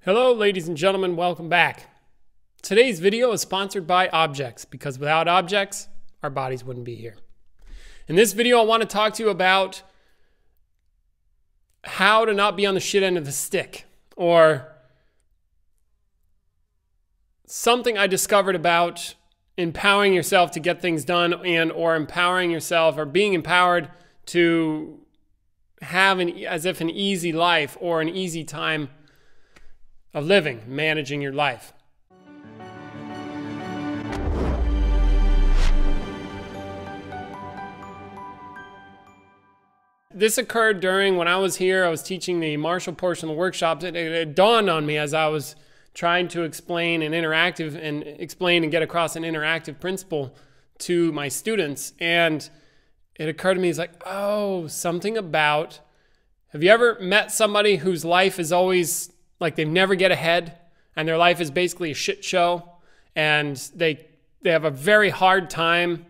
Hello, ladies and gentlemen, welcome back. Today's video is sponsored by Objects, because without objects, our bodies wouldn't be here. In this video, I want to talk to you about how to not be on the shit end of the stick, or something I discovered about empowering yourself to get things done or empowering yourself or being empowered to have as if an easy life or an easy time of living, managing your life. This occurred during when I was here. I was teaching the Marshall portion of the workshop. It dawned on me as I was trying to explain and get across an interactive principle to my students. And it occurred to me, it's like, oh, something about, have you ever met somebody whose life is always like they never get ahead and their life is basically a shit show and they have a very hard time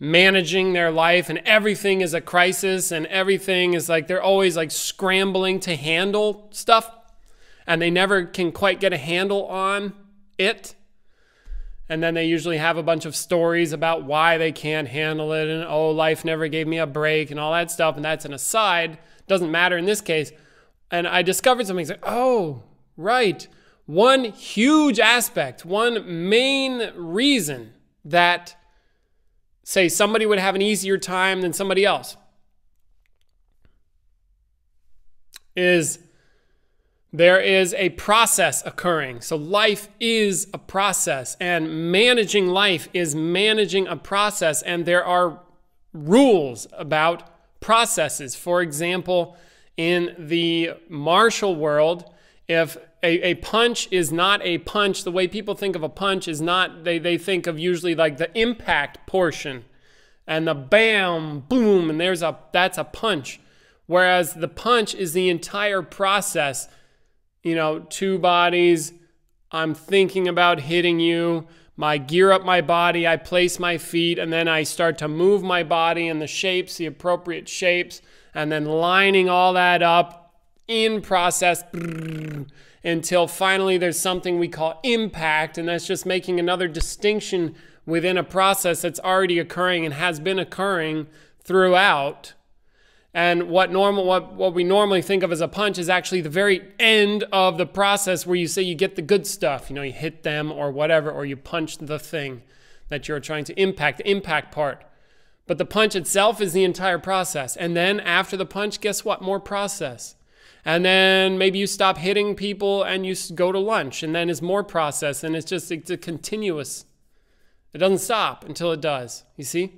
managing their life and everything is a crisis and everything is like they're always like scrambling to handle stuff and they never can quite get a handle on it? And then they usually have a bunch of stories about why they can't handle it and, oh, life never gave me a break and all that stuff, and that's an aside. Doesn't matter in this case. And I discovered something. It's like, oh, right. One huge aspect, one main reason that, say, somebody would have an easier time than somebody else is there is a process occurring. So life is a process, and managing life is managing a process, and there are rules about processes. For example, in the Marshall world, if a punch is not a punch, the way people think of a punch is not, they think of usually like the impact portion and the bam, boom, and that's a punch. Whereas the punch is the entire process. You know, two bodies, I'm thinking about hitting you, I gear up my body, I place my feet, and then I start to move my body in the shapes, the appropriate shapes, and then lining all that up in process until finally there's something we call impact, and that's just making another distinction within a process that's already occurring and has been occurring throughout. And what we normally think of as a punch is actually the very end of the process where you say you get the good stuff. You know, you hit them or whatever, or you punch the thing that you're trying to impact, the impact part. But the punch itself is the entire process. And then after the punch, guess what? More process. And then maybe you stop hitting people and you go to lunch, and then it's more process, and it's a continuous. It doesn't stop until it does, you see?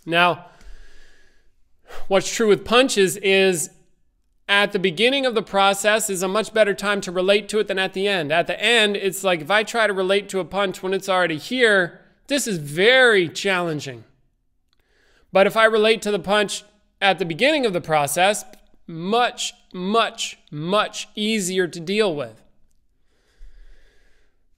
Now, what's true with punches is at the beginning of the process is a much better time to relate to it than at the end. At the end, it's like if I try to relate to a punch when it's already here, this is very challenging. But if I relate to the punch at the beginning of the process, much, much, much easier to deal with.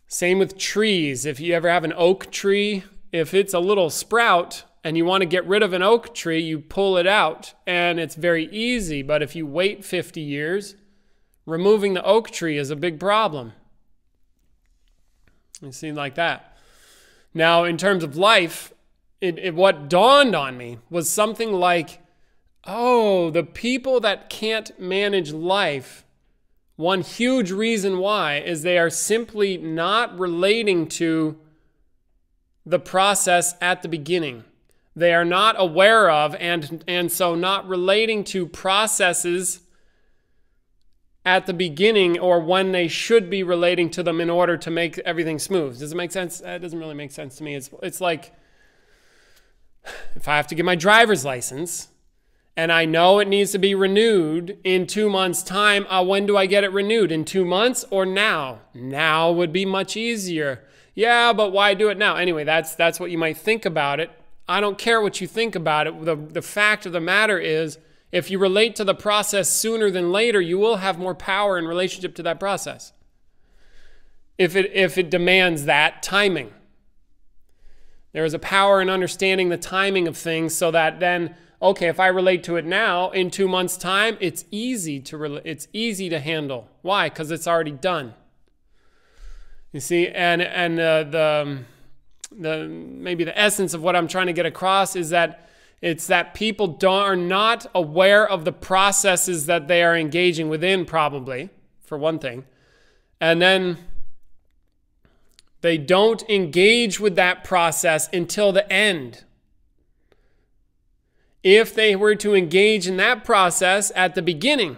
Same with trees. If you ever have an oak tree, if it's a little sprout and you want to get rid of an oak tree, you pull it out and it's very easy. But if you wait 50 years, removing the oak tree is a big problem. You see, like that. Now, in terms of life, what dawned on me was something like, oh, the people that can't manage life, one huge reason why is they are simply not relating to the process at the beginning. They are not aware of and so not relating to processes at the beginning or when they should be relating to them in order to make everything smooth. Does it make sense? It doesn't really make sense to me. It's like if I have to get my driver's license and I know it needs to be renewed in 2 months' time, when do I get it renewed? In 2 months or now? Now would be much easier. Yeah, but why do it now? Anyway, that's what you might think about it. I don't care what you think about it. The fact of the matter is, if you relate to the process sooner than later, you will have more power in relationship to that process. If it demands that timing. There is a power in understanding the timing of things so that then okay, if I relate to it now, in 2 months' time, it's easy to handle. Why? Because it's already done. You see, and maybe the essence of what I'm trying to get across is that it's that people are not aware of the processes that they are engaging within, probably, for one thing. And then they don't engage with that process until the end. If they were to engage in that process at the beginning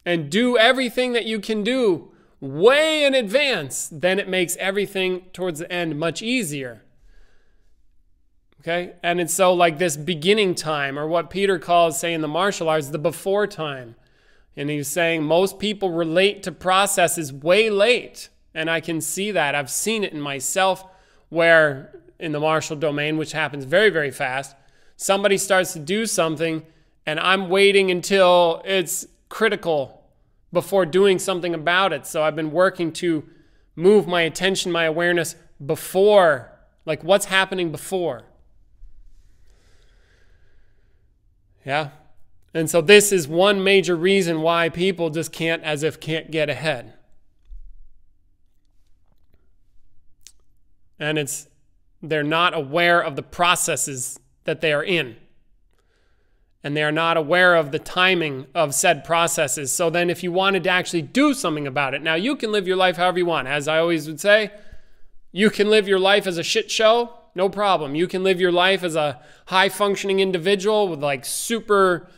and do everything that you can do way in advance, then it makes everything towards the end much easier. Okay? And it's so like this beginning time, or what Peter calls, say, in the martial arts, the before time. And he's saying most people relate to processes way late. And I can see that. I've seen it in myself, where in the martial domain, which happens very, very fast, somebody starts to do something and I'm waiting until it's critical before doing something about it. So I've been working to move my attention, my awareness before, like what's happening before. Yeah. And so this is one major reason why people just can't get ahead. And they're not aware of the processes that they are in. And they are not aware of the timing of said processes. So then if you wanted to actually do something about it, now you can live your life however you want. As I always would say, you can live your life as a shit show, no problem. You can live your life as a high-functioning individual with like super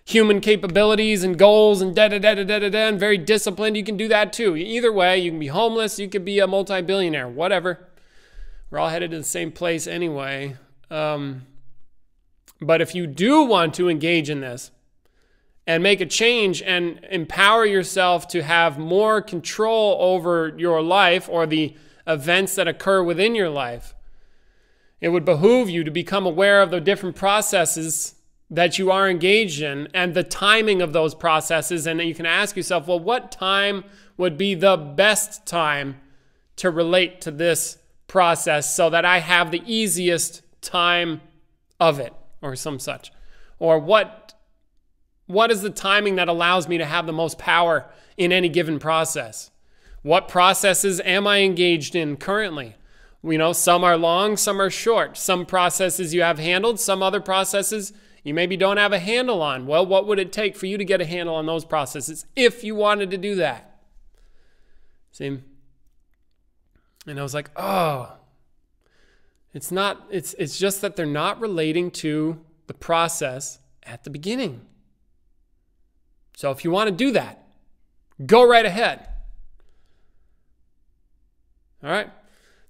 human capabilities and goals and and very disciplined. You can do that too. Either way, you can be homeless, you could be a multi-billionaire, whatever. We're all headed to the same place anyway. But if you do want to engage in this and make a change and empower yourself to have more control over your life or the events that occur within your life, it would behoove you to become aware of the different processes that you are engaged in and the timing of those processes. And then you can ask yourself, well, what time would be the best time to relate to this process so that I have the easiest time of it, or some such? Or what is the timing that allows me to have the most power in any given process? What processes am I engaged in currently? Some are long, some are short. Some processes you have handled, some other processes you maybe don't have a handle on. Well, what would it take for you to get a handle on those processes if you wanted to do that? See? And I was like, oh, it's just that they're not relating to the process at the beginning. So if you want to do that, go right ahead. All right.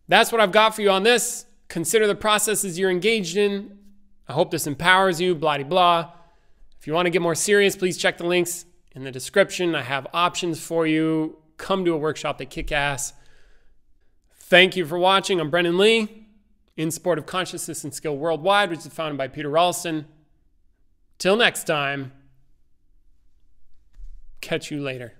That's what I've got for you on this. Consider the processes you're engaged in. I hope this empowers you, blah, blah, blah. If you want to get more serious, please check the links in the description. I have options for you. Come to a workshop that kick ass. Thank you for watching. I'm Brennan Lee, in support of Consciousness and Skill Worldwide, which is founded by Peter Ralston. Till next time, catch you later.